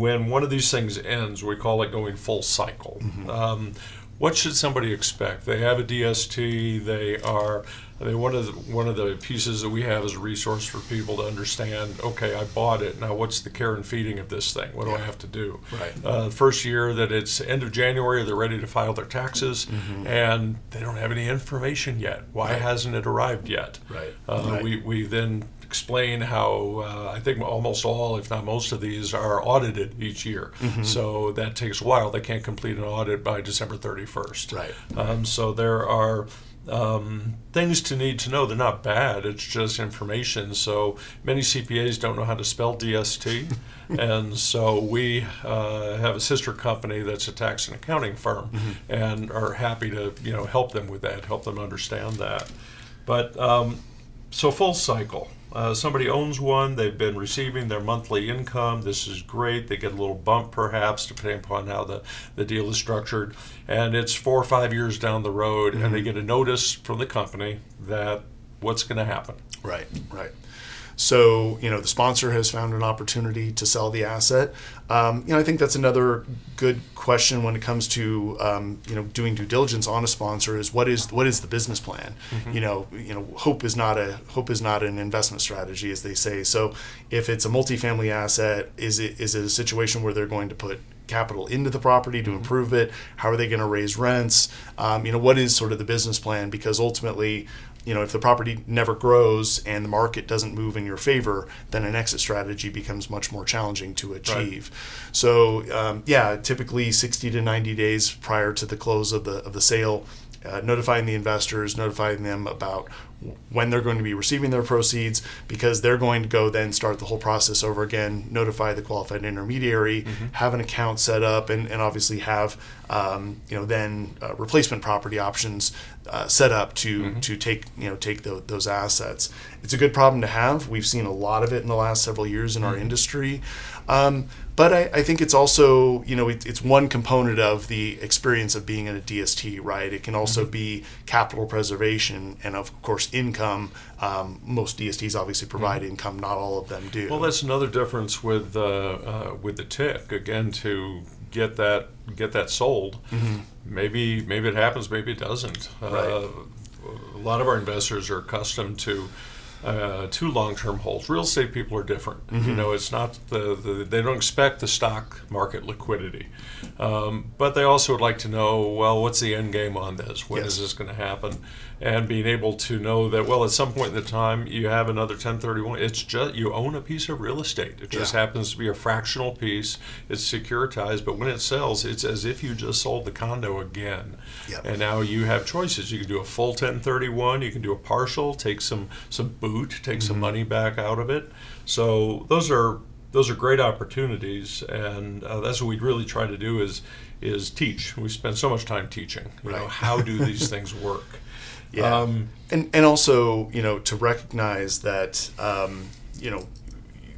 when one of these things ends, we call it going full cycle. What should somebody expect? They have a DST. One of the pieces that we have as a resource for people to understand. Okay, I bought it. Now, what's the care and feeding of this thing? What do I have to do? Right. First year that it's end of January, they're ready to file their taxes, and they don't have any information yet. Why hasn't it arrived yet? Right. We then explain how I think almost all, if not most of these, are audited each year. So that takes a while. They can't complete an audit by December 31st. Right. So there are things to need to know. They're not bad. It's just information. So many CPAs don't know how to spell DST. And so we have a sister company that's a tax and accounting firm and are happy to help them with that, help them understand that. But so full cycle. Somebody owns one, they've been receiving their monthly income. This is great. They get a little bump perhaps depending upon how the deal is structured. And it's 4 or 5 years down the road and they get a notice from the company that what's going to happen. Right. So, the sponsor has found an opportunity to sell the asset. I think that's another good question when it comes to, doing due diligence on a sponsor is what is the business plan? Hope is not an investment strategy, as they say. So if it's a multifamily asset, is it a situation where they're going to put capital into the property to improve it? How are they going to raise rents? What is sort of the business plan? Because ultimately, if the property never grows and the market doesn't move in your favor, then an exit strategy becomes much more challenging to achieve. Right. So, typically 60 to 90 days prior to the close of the sale, notifying the investors, notifying them about when they're going to be receiving their proceeds, because they're going to go then start the whole process over again, notify the qualified intermediary, have an account set up, and obviously have then replacement property options set up to take those assets. It's a good problem to have. We've seen a lot of it in the last several years in our industry. But I think it's also, it's one component of the experience of being in a DST, right? It can also be capital preservation and, of course, income. Most DSTs obviously provide income. Not all of them do. Well, that's another difference with the TIC. Again, to get that sold, maybe it happens, maybe it doesn't. Right. A lot of our investors are accustomed to long-term holds. Real estate people are different. It's not they don't expect the stock market liquidity, but they also would like to know, well, what's the end game on this? When is this going to happen? And being able to know that, well, at some point in the time you have another 1031. It's just you own a piece of real estate. It just happens to be a fractional piece. It's securitized, but when it sells, it's as if you just sold the condo again. Yep. And now you have choices. You can do a full 1031. You can do a partial. Take some boot. Take some money back out of it. So those are great opportunities, and that's what we really try to do is teach. We spend so much time teaching. How do these things work? Yeah. And also, to recognize that,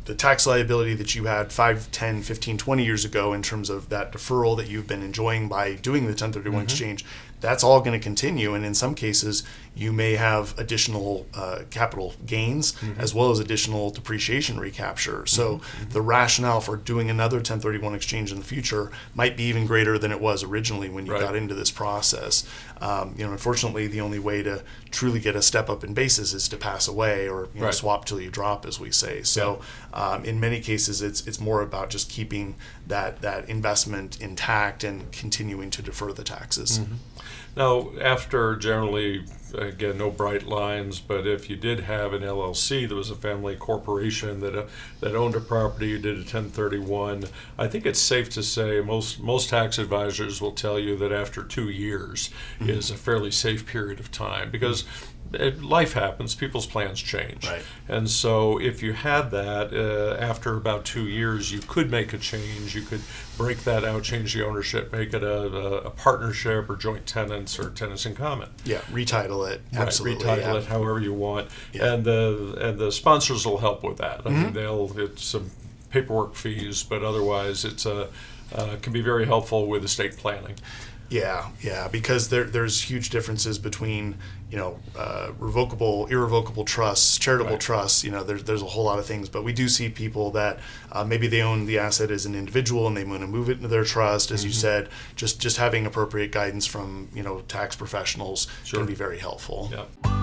the tax liability that you had 5, 10, 15, 20 years ago in terms of that deferral that you've been enjoying by doing the 1031 exchange, that's all going to continue. And in some cases, you may have additional capital gains as well as additional depreciation recapture. So the rationale for doing another 1031 exchange in the future might be even greater than it was originally when you got into this process. Unfortunately, the only way to truly get a step up in basis is to pass away or swap till you drop, as we say. So in many cases, it's more about just keeping that investment intact and continuing to defer the taxes. Now, after generally, again, no bright lines, but if you did have an LLC, there was a family corporation that owned a property, you did a 1031, I think it's safe to say most tax advisors will tell you that after 2 years is a fairly safe period of time, because life happens, people's plans change. Right. And so if you had that, after about 2 years, you could make a change. You could break that out, change the ownership, make it a partnership or joint tenants or tenants in common. Yeah, retitle it. Absolutely. Retitle it however you want. Yeah. And the sponsors will help with that. I mean, it's some paperwork fees, but otherwise it's can be very helpful with estate planning. Yeah, because there's huge differences between, revocable, irrevocable trusts, charitable Right. trusts. There's a whole lot of things, but we do see people that maybe they own the asset as an individual and they want to move it into their trust. As you said, just having appropriate guidance from tax professionals Sure. can be very helpful. Yeah.